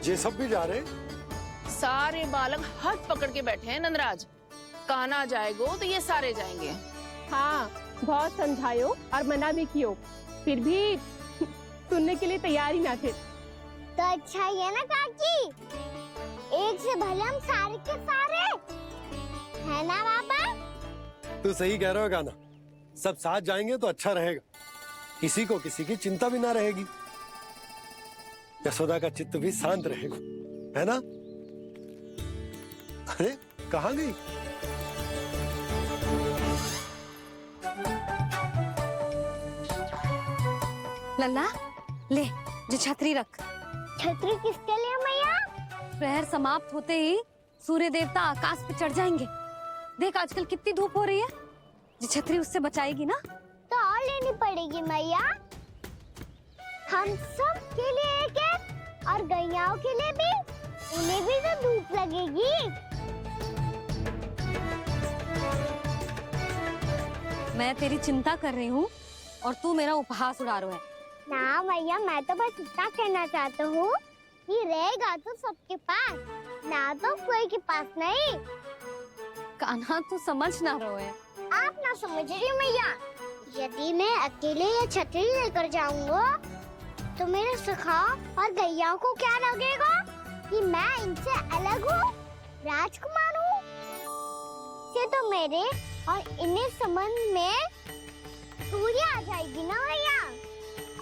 ये सब भी जा रहे? सारे बालक हाथ पकड़ के बैठे हैं नंदराज। कान्हा जाएगो तो ये सारे जाएंगे। हाँ, बहुत समझायो और मना भी कियो, फिर भी सुनने के लिए तैयार ही ना थे। तो अच्छा ही है ना काकी, एक से भले हम सारे के सारे है ना बाबा। तू सही कह रहा हो कान्हा, सब साथ जाएंगे तो अच्छा रहेगा, किसी को किसी की चिंता भी ना रहेगी, यशोदा का चित्त भी शांत रहेगा, है ना? अरे कहाँ गई? लल्ला ले, जो छतरी रख। छतरी किसके लिए मैया? प्रहर समाप्त होते ही सूर्य देवता आकाश पे चढ़ जाएंगे। देख आजकल कितनी धूप हो रही है, जो छतरी उससे बचाएगी ना। तो और लेनी पड़ेगी मैया, हम सब के लिए एक एक, और गैयाओं के लिए भी, उन्हें भी तो धूप लगेगी। मैं तेरी चिंता कर रही हूँ और तू मेरा उपहास उड़ा रहा है। ना मैया, मैं तो बस इतना कहना चाहता हूँ कि रहेगा तो सबके पास, ना तो कोई के पास नहीं। कान्हा तू समझ ना रहो है। आप ना समझ रही मैया, यदि मैं अकेले ये छतरी लेकर जाऊंगा तो मेरे सखा और गैयाओं को क्या लगेगा कि मैं इनसे अलग हूँ, राजकुमार हूँ। ये तो मेरे और इन्हें संबंध में दूरी आ जाएगी ना भैया।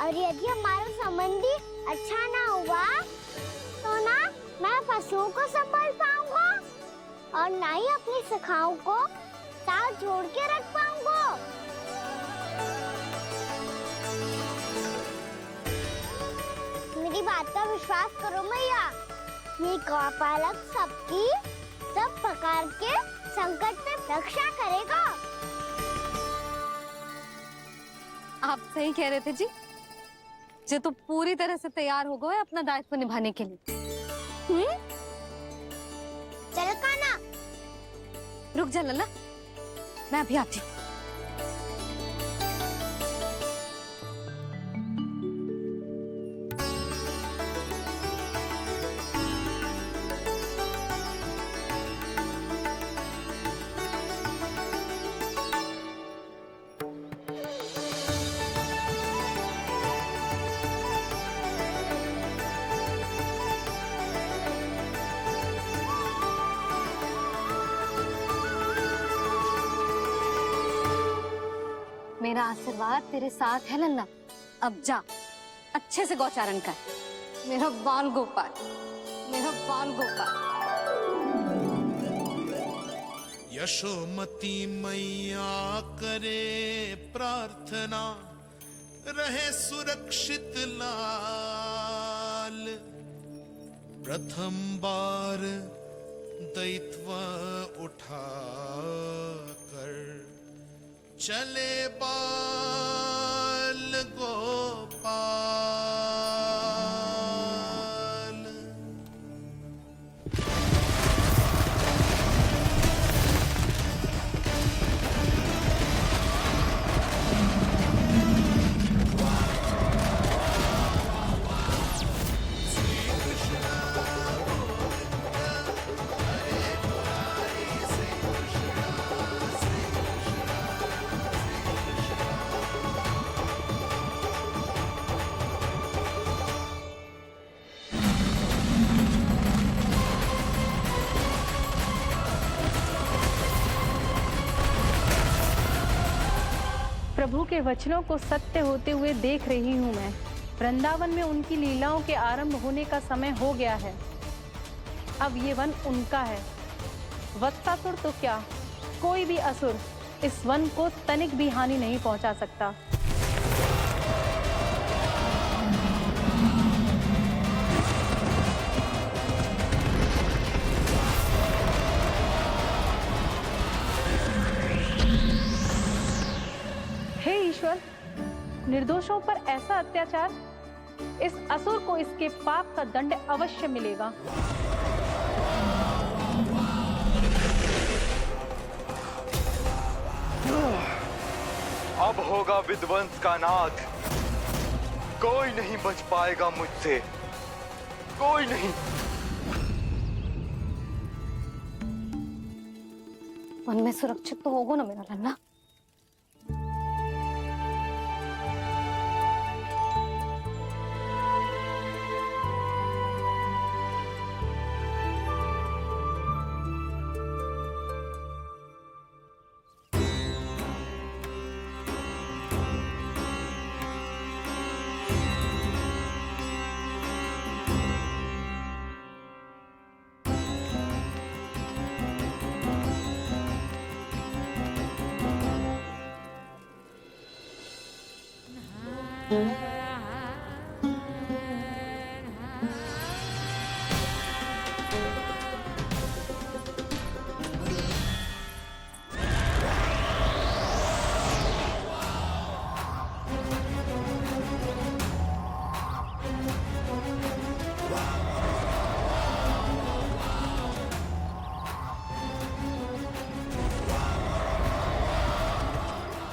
और यदि हमारा संबंध ही अच्छा ना हुआ तो ना मैं पशुओं को संभाल पाऊंगा और ना ही अपनी सखाओं को साथ जोड़ के रख पाऊंगा। मेरी बात का विश्वास करो मैया, ये गौपालक सबकी सब प्रकार के संकट से रक्षा करेगा। आप सही कह रहे थे जी, जो तो पूरी तरह से तैयार हो गए अपना दायित्व निभाने के लिए। चल कान्हा। रुक जा लल्ला, मैं अभी आती हूँ। मेरा आशीर्वाद तेरे साथ है लल्ला। अब जा, अच्छे से गौचारण कर। मेरा बाल गोपाल, मेरा बाल गोपाल। यशोमती मैया करे प्रार्थना, रहे सुरक्षित लाल। प्रथम बार दैत्व उठा कर चले बाल गोपाल। प्रभु के वचनों को सत्य होते हुए देख रही हूँ मैं। वृंदावन में उनकी लीलाओं के आरंभ होने का समय हो गया है। अब ये वन उनका है। वत्सासुर तो क्या, कोई भी असुर इस वन को तनिक भी हानि नहीं पहुंचा सकता। हे ईश्वर, निर्दोषों पर ऐसा अत्याचार, इस असुर को इसके पाप का दंड अवश्य मिलेगा। अब होगा विध्वंस का नाद, कोई नहीं बच पाएगा मुझसे, कोई नहीं। वन में सुरक्षित तो होगा ना मेरा लल्ला?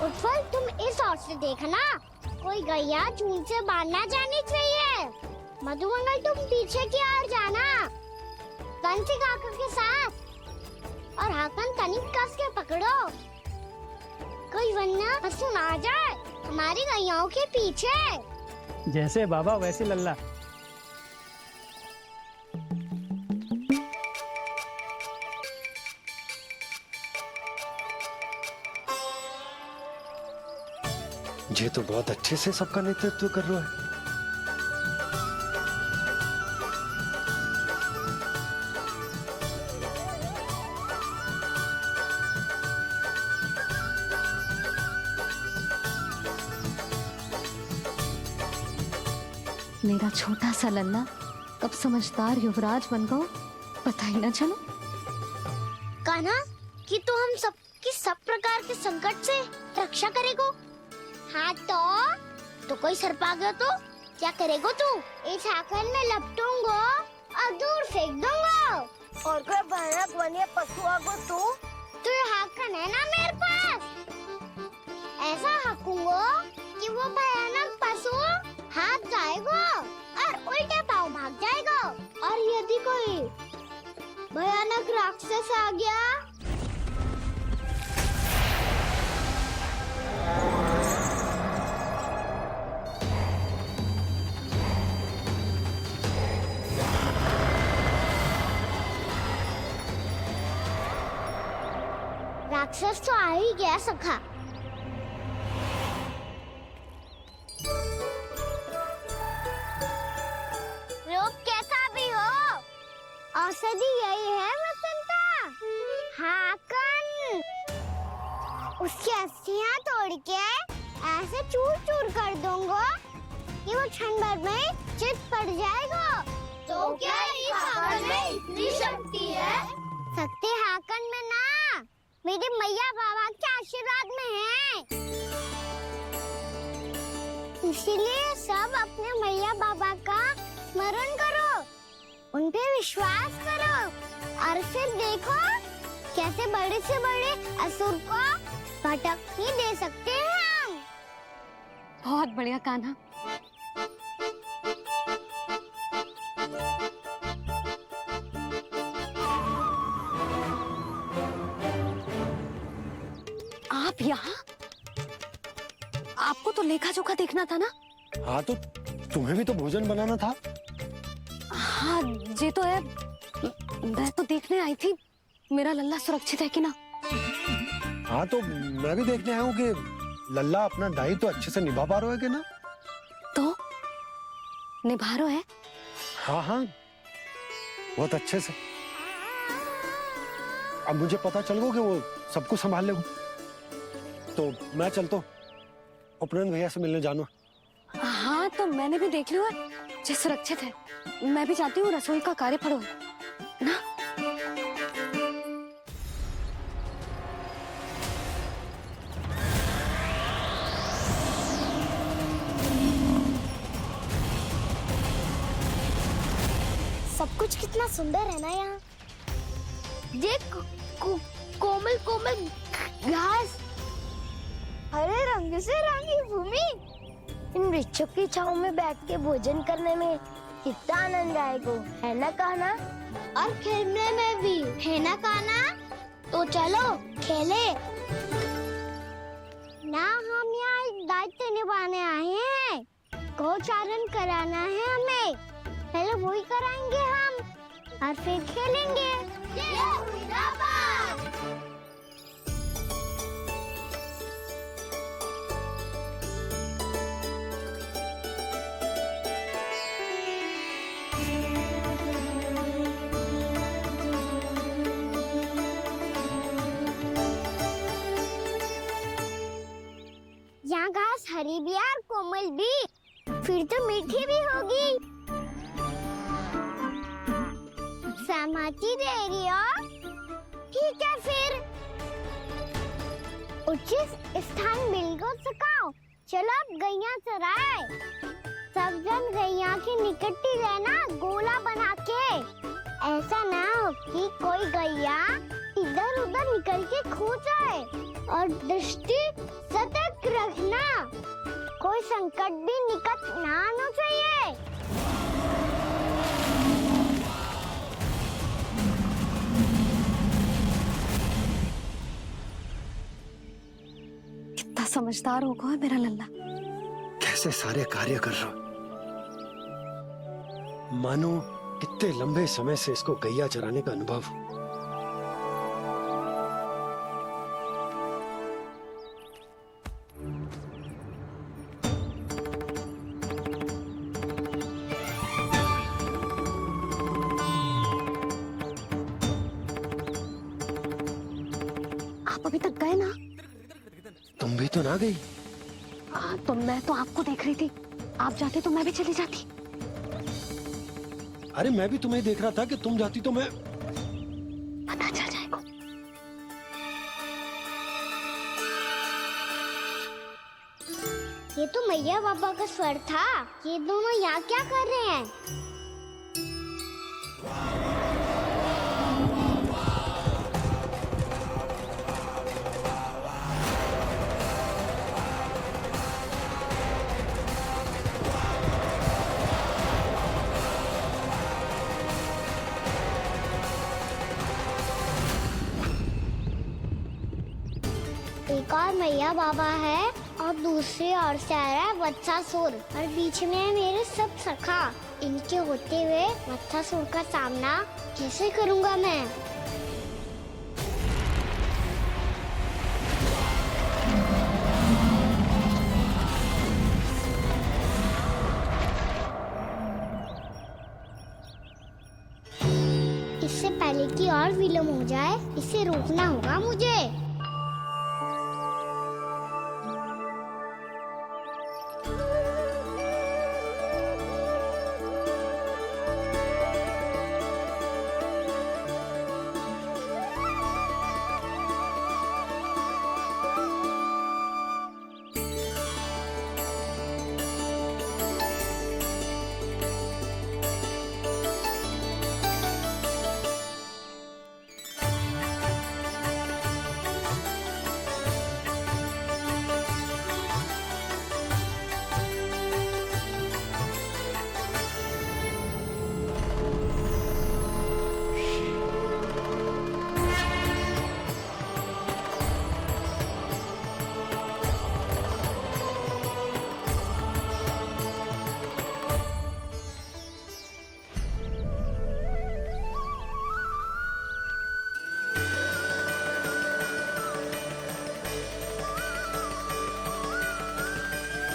उत्पल, तुम इस ओर से देखना, कोई गैया झूल से बाहर ना जानी चाहिए। मधुमंगल, तुम पीछे की ओर जाना, बंसी काका के साथ, और हाकन तनिक कस के पकड़ो, कोई वरना पशु ना जाए हमारी गैयाओं के पीछे। जैसे बाबा वैसे लल्ला। ये तो बहुत अच्छे से सबका नेतृत्व कर रहा है। मेरा छोटा सा लल्ला कब समझदार युवराज बन गो पता ही ना चलो। कान्हा, कि तू हम सब प्रकार के संकट से रक्षा करेगो। हाँ तो कोई सर्प आ गया तो क्या करेगो तू? इस हाकन में लपटूंगो और दूर फेंक दूंगा। और कोई भयानक वन्य पशु आगो तो ये हाकन है ना मेरे पास, ऐसा हाकूंगो कि वो भयानक पशु हाथ जाएगा और उल्टे पाँव भाग जाएगा। और यदि कोई भयानक राक्षस आ गया राक्षस तो आ ही गया सखा। रूप कैसा भी हो, औषधि यही है वसंता। हाकन उसकी अस्थियां तोड़ के ऐसे चूर चूर कर दूंगा कि वो क्षण भर में चित पड़ जाएगा। तो क्या इस हाकन में इतनी शक्ति है? शक्ति हाकन में ना, मेरे मैया बाबा के आशीर्वाद में है। इसीलिए सब अपने मैया बाबा का स्मरण करो, उन पे विश्वास करो और फिर देखो कैसे बड़े से बड़े असुर को भटक ही दे सकते हैं हम। बहुत बढ़िया कान्हा। आप यहाँ? आपको तो लेखा जोखा देखना था ना? हाँ तो तुम्हें भी तो भोजन बनाना था। हाँ ये तो है, मैं तो देखने आई थी मेरा लल्ला सुरक्षित है कि ना। हाँ तो मैं भी देखने आया हूँ कि लल्ला अपना दायित्व तो अच्छे से निभा पा रहा है कि ना। तो निभा रहा है? हाँ हाँ बहुत अच्छे से। अब मुझे पता चल गया कि वो सब कुछ संभाल लेगा, तो मैं चलता हूँ, उपनंद भैया से मिलने जाना। हाँ तो मैंने भी देख लिया जो सुरक्षित है। मैं भी चाहती हूँ रसोई का कार्य पड़ो ना। सब कुछ कितना सुंदर है ना यहाँ। देख कोमल कोमल घास, हरे रंग से रंगी भूमि, इन वृक्षों की छांव में बैठ के भोजन करने में कितना आनंद आएगा, है ना कान्हा? और खेलने में भी, है ना कान्हा? तो चलो खेले। ना हम यहाँ एक दायित्व निभाने आए हैं, गोचारण कराना है हमें। पहले वही कराएंगे हम और फिर खेलेंगे। यहाँ घास हरी भी और कोमल भी, फिर तो मीठी भी होगी। सहमति दे रही हो? ठीक है फिर। उचित स्थान बिल्कुल सुखाओ। चलो अब गैया चराए। सब जन गैया की निकटती रहना, गोला बना के। ऐसा ना हो कि कोई गैया इधर उधर निकल के खो जाए। और दृष्टि सतर्क रखना, कोई संकट भी निकट ना आना चाहिए। कितना समझदार होगा मेरा लल्ला। कैसे सारे कार्य कर रहा, मानो कितने लंबे समय से इसको गैया चराने का अनुभव हो। आप अभी तक गए ना? तुम भी तो ना गई। तो मैं तो आपको देख रही थी, आप जाते तो मैं भी चली जाती। अरे मैं भी तुम्हें देख रहा था कि तुम जाती तो मैं। पता चल जाएगा। ये तो मैया बाबा का स्वर था। ये दोनों यहाँ क्या कर रहे हैं? एक और मैया बाबा है और दूसरी ओर से आ रहा है वत्सासुर और बीच में है मेरे सब सखा। इनके होते हुए वत्सासुर का सामना कैसे करूंगा मैं? इससे पहले कि और विलम्ब हो जाए, इसे रोकना होगा मुझे।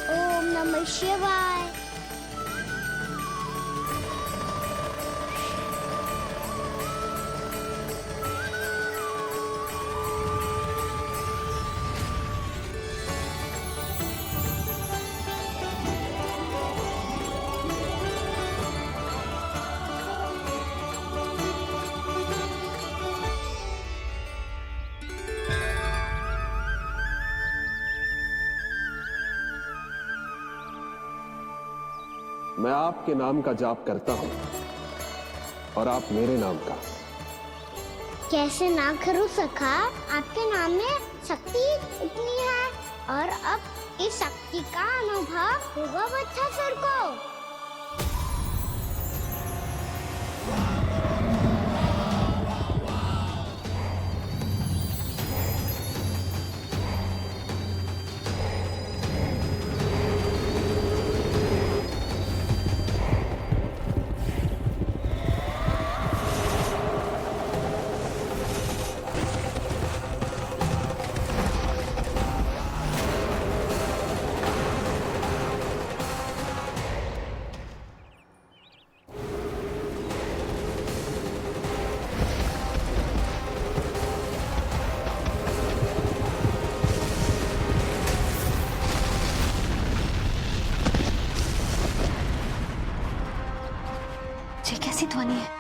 ओम नमः शिवाय। मैं आपके नाम का जाप करता हूं और आप मेरे नाम का। कैसे ना करूं सखा, आपके नाम में शक्ति इतनी है और अब इस शक्ति का अनुभव होगा वत्सासुर को। कैसी ध्वनि है?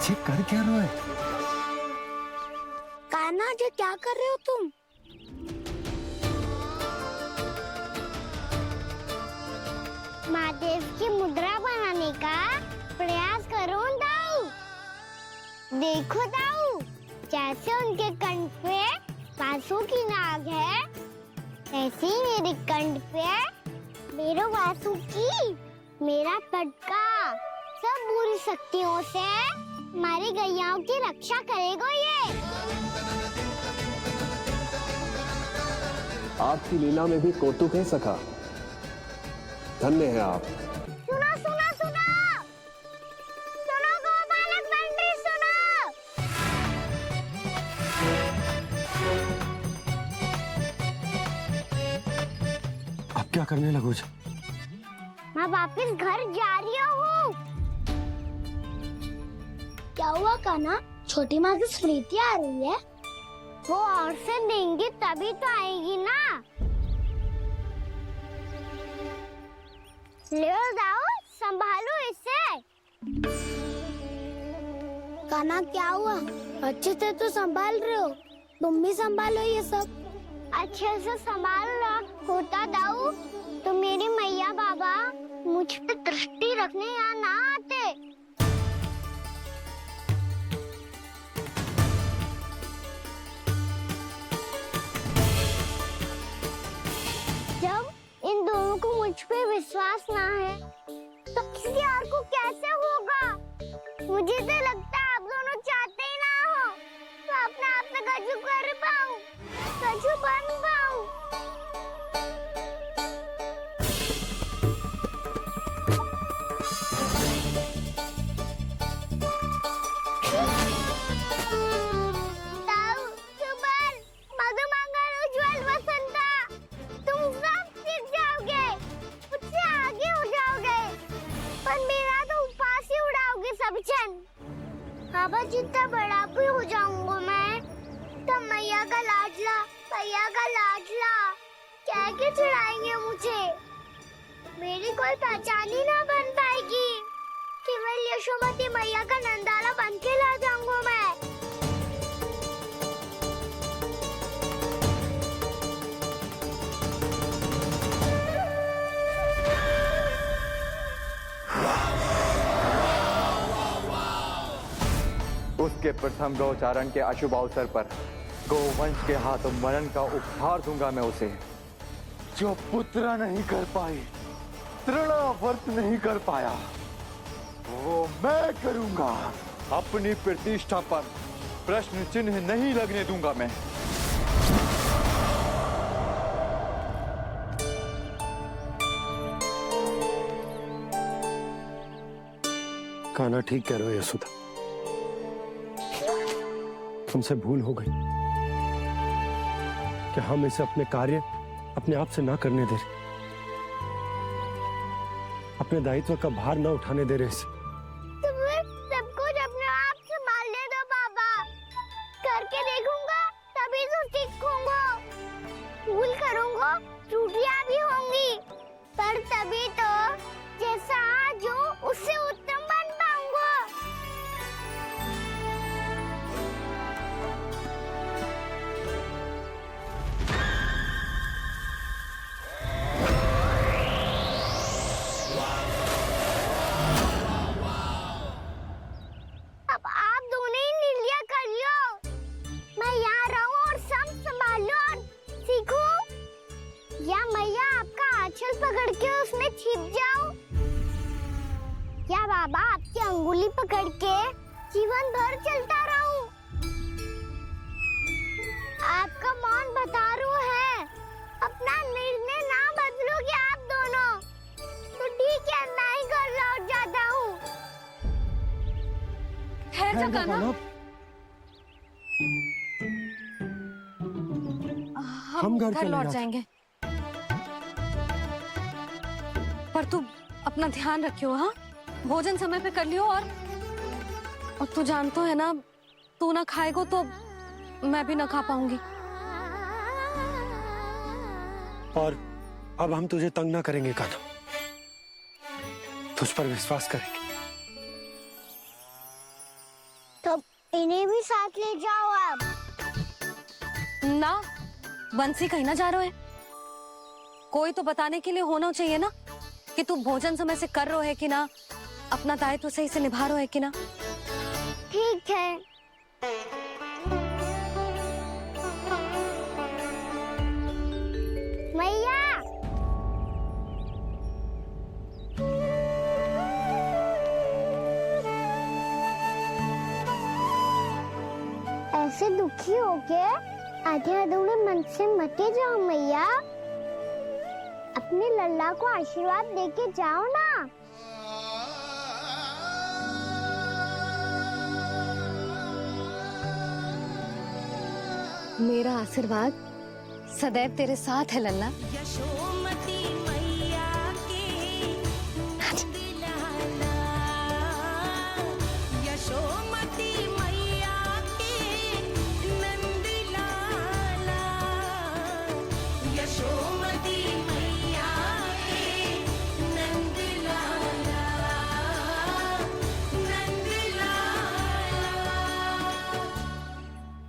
ये कर क्या रहा है? कान्हा जी क्या कर रहे हो तुम? महादेव की मुद्रा बनाने का प्रयास करो दाऊ। देखो दाऊ, जैसे उनके कंठ पे बांसुरी की नाग है, ऐसे ही मेरे कंठ पे मेरो बांसुरी, मेरा पटका सब बुरी शक्तियों से हमारी गैयाओं की रक्षा करेगा ये। आपकी लीला में भी कौतुक है सखा। धन्य है आप। सुनो सुनो सुनो, सुनो गोपालक बंटी सुनो। अब क्या करने लगोगे? मैं वापस घर जा रही हूँ। क्या हुआ कान्हा? छोटी माँ की स्मृति आ रही है। वो और से देंगी तभी तो आएगी ना। ले जाओ, संभालो इसे। कान्हा क्या हुआ? अच्छे से तो संभाल रहे हो, तुम भी संभालो ये सब। अच्छे से संभाल रहा होता दाऊ तो मेरी मैया बाबा मुझ पे दृष्टि रखने यहाँ ना आते। जब इन दोनों को मुझ पे विश्वास ना है तो किसी और को कैसे होगा? मुझे तो लगता है आप दोनों चाहते ही ना हो तो अपने आप से गजू कर पाऊं, गजू बन पाऊं। बाबा जितना बड़ा भी हो जाऊंगा मैं, तब मैया का लाडला, भैया का लाडला कह के चिढ़ाएंगे मुझे। मेरी कोई पहचान ही ना बन पाएगी। केवल यशोमती मैया का नंदाला बन के ला जाऊंगा मैं। उसके प्रथम गौचारण के अशुभ अवसर पर गोवंश के हाथों मरण का उपहार दूंगा मैं उसे। जो पुत्र नहीं कर पाई, तृणावर्त नहीं कर पाया, वो मैं करूंगा। अपनी प्रतिष्ठा पर प्रश्न चिन्ह नहीं लगने दूंगा मैं। कान्हा ठीक कह रहे हो यशोदा, हमसे भूल हो गई कि हम इसे अपने कार्य अपने आप से ना करने दे रहे, अपने दायित्व का भार ना उठाने दे रहे इसे। सब कुछ अपने आप संभालने दो बाबा, करके देखूंगा तभी तो सीखूंगा। भूल करूंगा, त्रुटियां भी होंगी, पर तभी तो जैसा आज हूं उससे उत्तम बन पाऊंगा। अब आप दोनों ही निर्णय कर लो। मैं यहाँ रहूं और सब संभालूं और सीखूं, या मैया आपका आंचल पकड़ के उसमें छिप जाऊं, या बाबा आपकी अंगुली पकड़ के जीवन भर चलता रहूं। आपका मौन बतारू है, अपना निर्णय ना बदलोगे आप दोनों तो ठीक है, मैं ही घर लौट जाता हूँ। ठहरो जा जाएगा कान्हा। कान्हा। हम घर घर चले लौट जाते। जाएंगे। पर तू अपना ध्यान रखियो, हाँ? भोजन समय पे कर लियो। और तू जानतो है ना, तू ना खाएगो तो मैं भी ना खा पाऊंगी। और अब हम तुझे तंग ना करेंगे कान्हा, तुझ पर विश्वास करेंगे। तो इन्हें भी साथ ले जाओ अब। ना, बंसी कहीं ना जा रहे है। कोई तो बताने के लिए होना चाहिए ना कि तू भोजन समय से कर रहे हो है कि ना, अपना दायित्व सही से निभा रहे है कि ना। ठीक है। मैया, ऐसे दुखी हो के आधे अधूरे मन से मत जाओ मैया। अपने लल्ला को आशीर्वाद देके जाओ ना। मेरा आशीर्वाद सदैव तेरे साथ है लल्ला। यशोमती मैया के नंदलाला, यशोमती मैया के नंदलाला, यशोमती मैया के नंदलाला, नंदलाला।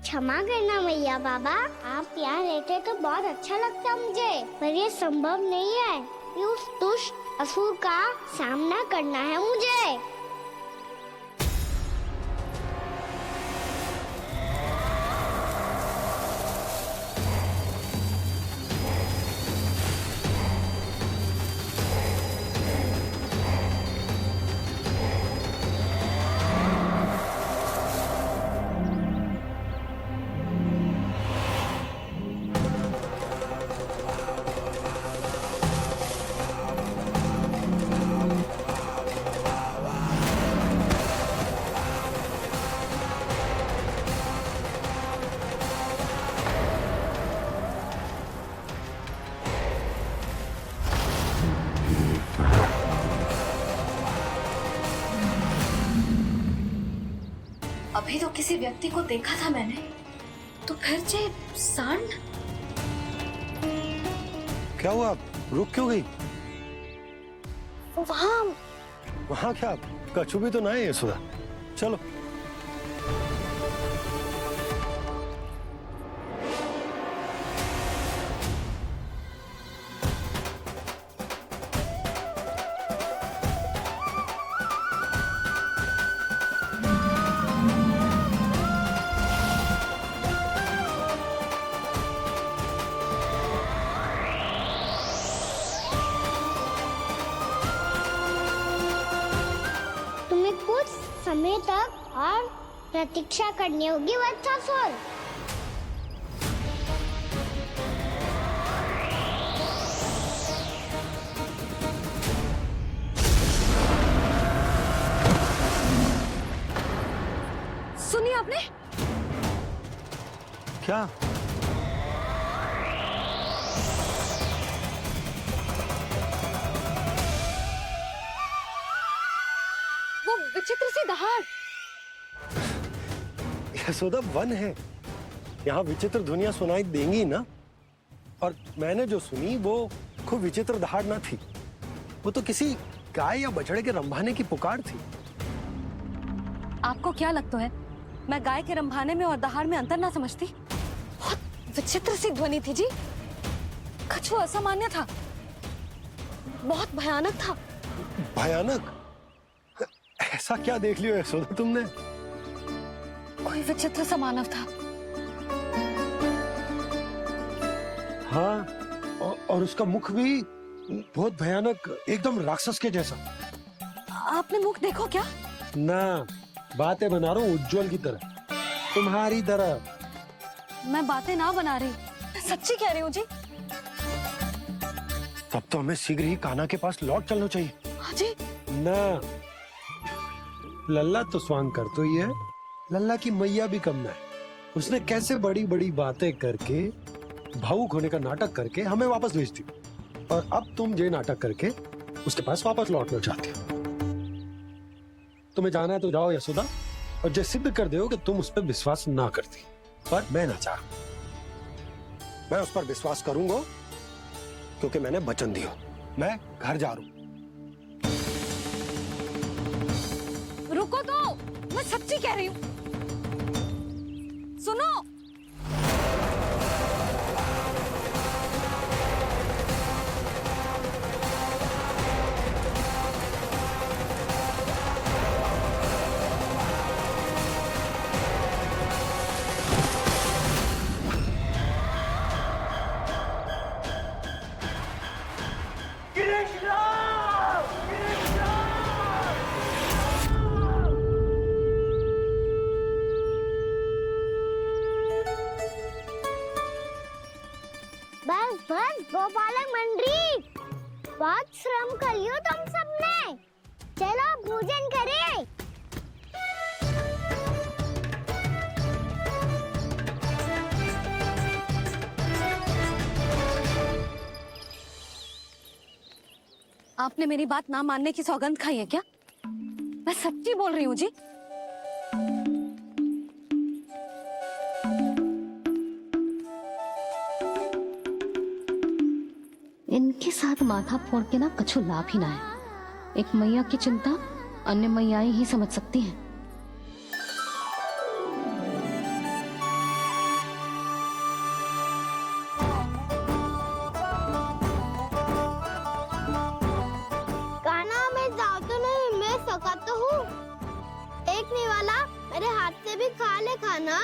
क्षमा करना मैया बाबा, आप यहाँ रहते तो बहुत अच्छा लगता मुझे, पर ये संभव नहीं है। ये उस दुष्ट असुर का सामना करना है मुझे। अभी तो किसी व्यक्ति को देखा था मैंने, तो फिर जे सांड। क्या हुआ, रुक क्यों गई? वहाँ क्या कछु भी तो ना है यशोदा। चलो। तुम्हें कुछ समय तक और प्रतीक्षा करनी होगी वत्सासुर। सुनिए आपने? क्या? वो विचित्र सी दहाड़। यशोदा वन है, यहाँ विचित्र ध्वनियां सुनाई देंगी ना। और मैंने जो सुनी वो खूब विचित्र दहाड़ ना थी, वो तो किसी गाय या बछड़े के रंभाने की पुकार थी। आपको क्या लगता है मैं गाय के रंभाने में और दहाड़ में अंतर ना समझती? बहुत विचित्र सी ध्वनि थी जी। कछु असामान्य था, बहुत भयानक था। भयानक? ऐसा क्या देख लियो यशोदा तुमने? कोई विचित्र सा मानव था। हाँ, और उसका मुख भी बहुत भयानक, एकदम राक्षस के जैसा। आपने मुख देखो क्या? ना, बातें बना रहा हूँ उज्जवल की तरह, तुम्हारी तरह। मैं बातें ना बना रही, सच्ची कह रही हूँ जी। तब तो हमें शीघ्र ही कान्हा के पास लौट चलना चाहिए। हाँ जी। ना, लल्ला तो स्वांग कर तो ही है, लल्ला की मैया भी कम ना है। उसने कैसे बड़ी बड़ी बातें करके, भावुक होने का नाटक करके हमें वापस भेज दी, और अब तुम ये नाटक करके उसके पास वापस लौटना चाहती हो। तुम्हें जाना है तो जाओ यशोदा, और जो सिद्ध कर दो कि तुम उस पर विश्वास ना करती। पर मैं ना चाह, मैं उस पर विश्वास करूंगा क्योंकि मैंने वचन दिया। मैं घर जा रहा हूं। रुको तो, मैं सच्ची कह रही हूँ। सुनो, बस बस गोपालक मंडली, बहुत श्रम कर लियो तुम सबने। चलो भोजन करें। आपने मेरी बात ना मानने की सौगंध खाई है क्या? मैं सच्ची बोल रही हूँ जी। इनके साथ माथा फोड़ के ना कछु लाभ ही ना है। एक मैया की चिंता अन्य मैयाएं ही समझ सकती हैं। कान्हा, मैं जाता नहीं, मैं सकता हूँ। एक नहीं वाला, मेरे हाथ से भी खा ले खाना।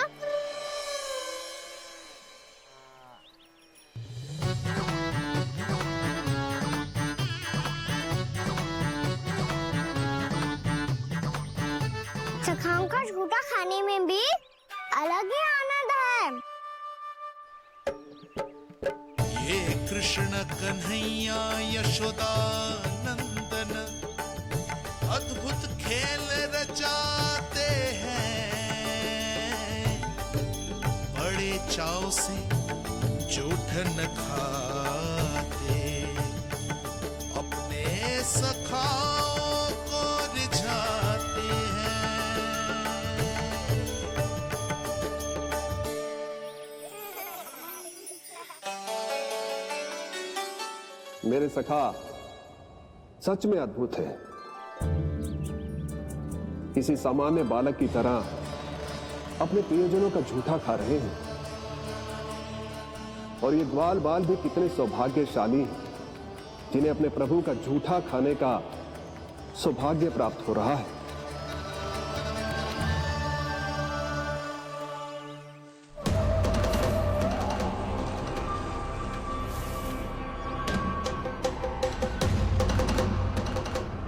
सखाओं का झूठा खाने में भी अलग ही आनंद है। ये कृष्ण कन्हैया यशोदा नंदन अद्भुत खेल रचाते हैं, बड़े चाव से झूठ न खाते, अपने सखाओं को रिझाते हैं। मेरे सखा सच में अद्भुत है। किसी सामान्य बालक की तरह अपने प्रियजनों का झूठा खा रहे हैं, और ये ग्वाल बाल भी कितने सौभाग्यशाली हैं जिन्हें अपने प्रभु का झूठा खाने का सौभाग्य प्राप्त हो रहा है।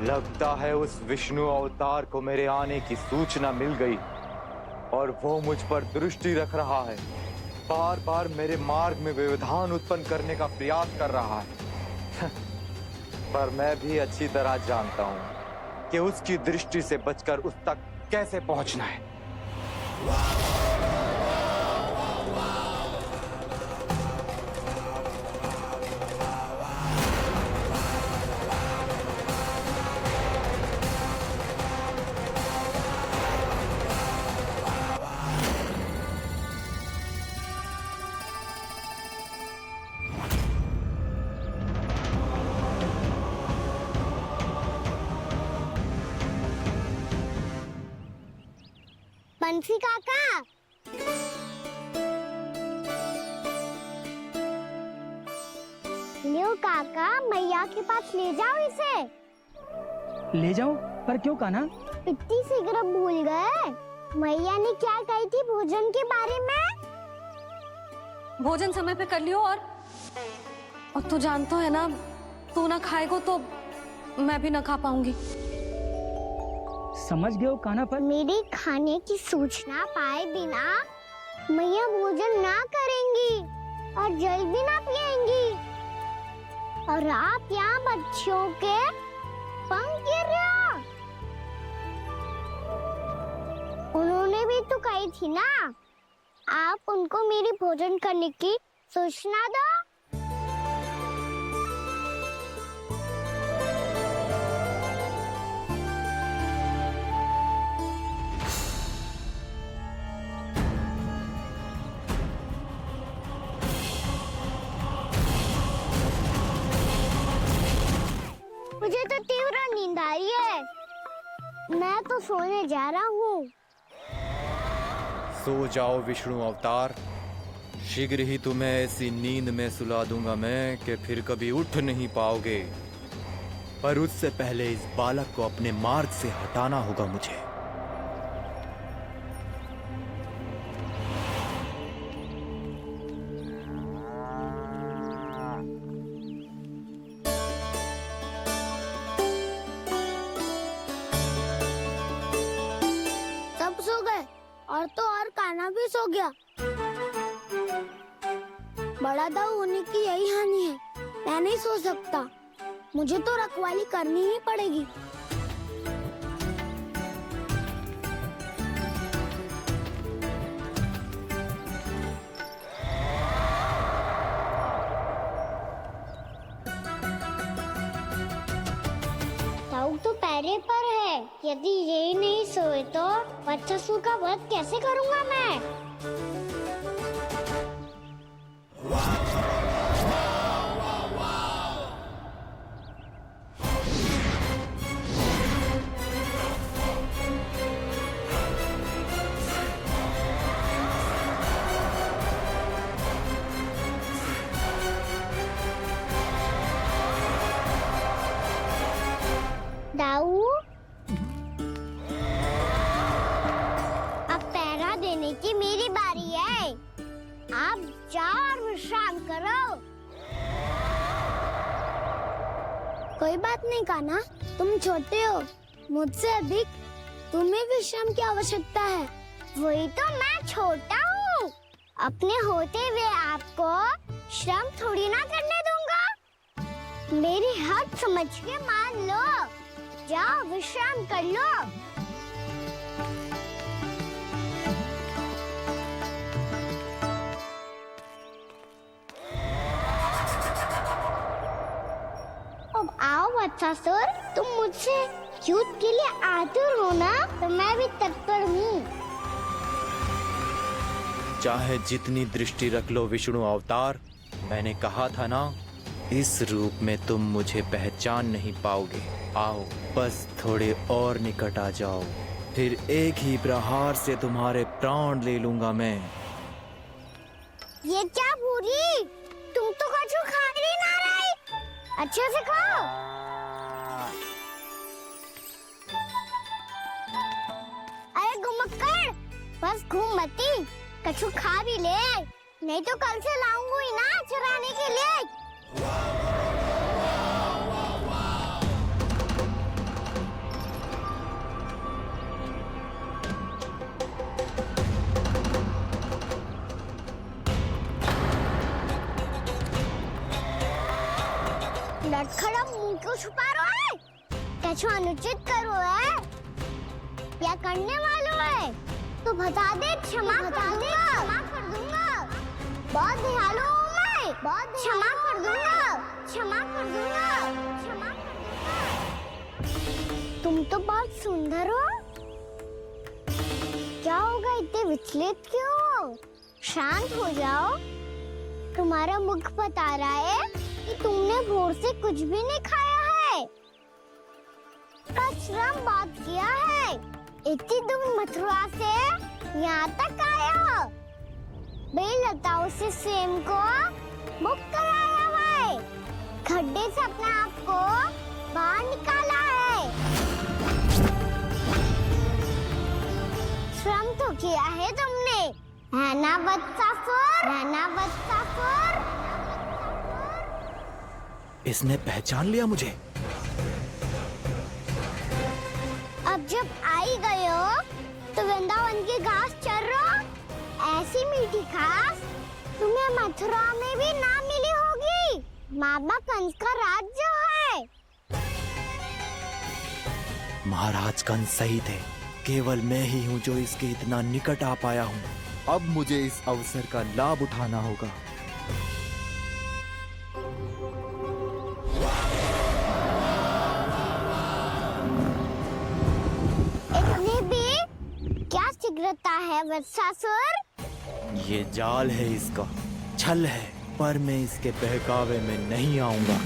लगता है उस विष्णु अवतार को मेरे आने की सूचना मिल गई और वो मुझ पर दृष्टि रख रहा है। बार बार मेरे मार्ग में व्यवधान उत्पन्न करने का प्रयास कर रहा है। पर मैं भी अच्छी तरह जानता हूं कि उसकी दृष्टि से बचकर उस तक कैसे पहुंचना है। बंसी काका, लियो काका, मैया के पास ले जाओ इसे। ले जाओ? पर क्यों कान्हा? इतनी शीघ्र भूल गए? मैया ने क्या कही थी भोजन के बारे में? भोजन समय पे कर लियो, और तू जानता है ना, तू ना खाएगा तो मैं भी ना खा पाऊंगी। समझ गए हो कान्हा? पर मेरे खाने की सूचना पाए बिना मैया भोजन ना करेंगी और जल भी ना पिएंगी, और आप यहाँ बच्चों के पंख गिर रहे हो। उन्होंने तुमने भी तो कही थी ना, आप उनको मेरी भोजन करने की सूचना दो। मुझे तो तीव्र नींद आ रही है, मैं तो सोने जा रहा हूँ। सो जाओ विष्णु अवतार, शीघ्र ही तुम्हें ऐसी नींद में सुला दूंगा मैं कि फिर कभी उठ नहीं पाओगे। पर उससे पहले इस बालक को अपने मार्ग से हटाना होगा मुझे। सब सो गए और तो और कान्हा भी सो गया। बड़ा दाऊ होने की यही हानि है, मैं नहीं सो सकता, मुझे तो रखवाली करनी ही पड़ेगी। दाऊ तो पैरे पर है, यदि यही नहीं सोए तो वत्सासुर का वध कैसे करूंगा मैं? दाऊ, अब पहरा देने की मेरी बारी है। आप जाओ और विश्राम करो। कोई बात नहीं कान्हा, तुम छोटे हो, मुझसे अधिक तुम्हें विश्राम की आवश्यकता है। वही तो, मैं छोटा हूँ, अपने होते हुए आपको श्रम थोड़ी ना करने दूंगा। मेरी हद समझ के मान लो, जाओ विश्राम कर लो। अब आओ वत्सासुर, तुम मुझसे युद्ध के लिए आतुर हो ना, तो मैं भी तत्पर हूँ। चाहे जितनी दृष्टि रख लो विष्णु अवतार, मैंने कहा था ना, इस रूप में तुम मुझे पहचान नहीं पाओगे। आओ, बस थोड़े और निकट आ जाओ, फिर एक ही प्रहार से तुम्हारे प्राण ले लूंगा मैं। ये क्या भूरी, तुम तो कछु खा ही ना रही, अच्छे से खाओ। अरे घुमक्कड़, बस घूम मती, कछु खा भी ले, नहीं तो कल से लाऊंगा ही ना चुराने के लिए। लटखड़ा मुंह क्यों छुपा रहा है? कछु अनुचित करो है या करने वालों है तो बता दे, क्षमा कर दूंगा। बहुत दयालु हूँ मैं, बहुत क्षमा कर दूंगा। तुम तो बहुत सुंदर हो, क्या होगा, इतने विचलित क्यों हो? शांत हो जाओ, तुम्हारा मुख बता रहा है कि तुमने भोर से कुछ भी नहीं खाया है, श्रम बात किया है, इतनी दूर मथुरा से यहाँ तक आए हो, बेलताओं से स्वयं को मुक्त कराया हुआ है, खड्डे से अपने आप को बाहर निकाला है, श्रम तो किया है तुमने, है ना वत्सासुर? इसने पहचान लिया मुझे। अब जब आ ही गए हो तो वृंदावन की घास चर रहो, ऐसी मीठी घास तुम्हें मथुरा में भी ना मिली होगी। मामा कंस का राज जो है। महाराज कंस सही थे, केवल मैं ही हूं जो इसके इतना निकट आ पाया हूं। अब मुझे इस अवसर का लाभ उठाना होगा। इतनी भी क्या शीघ्रता है वत्सासुर? ये जाल है इसका, छल है, पर मैं इसके बहकावे में नहीं आऊंगा।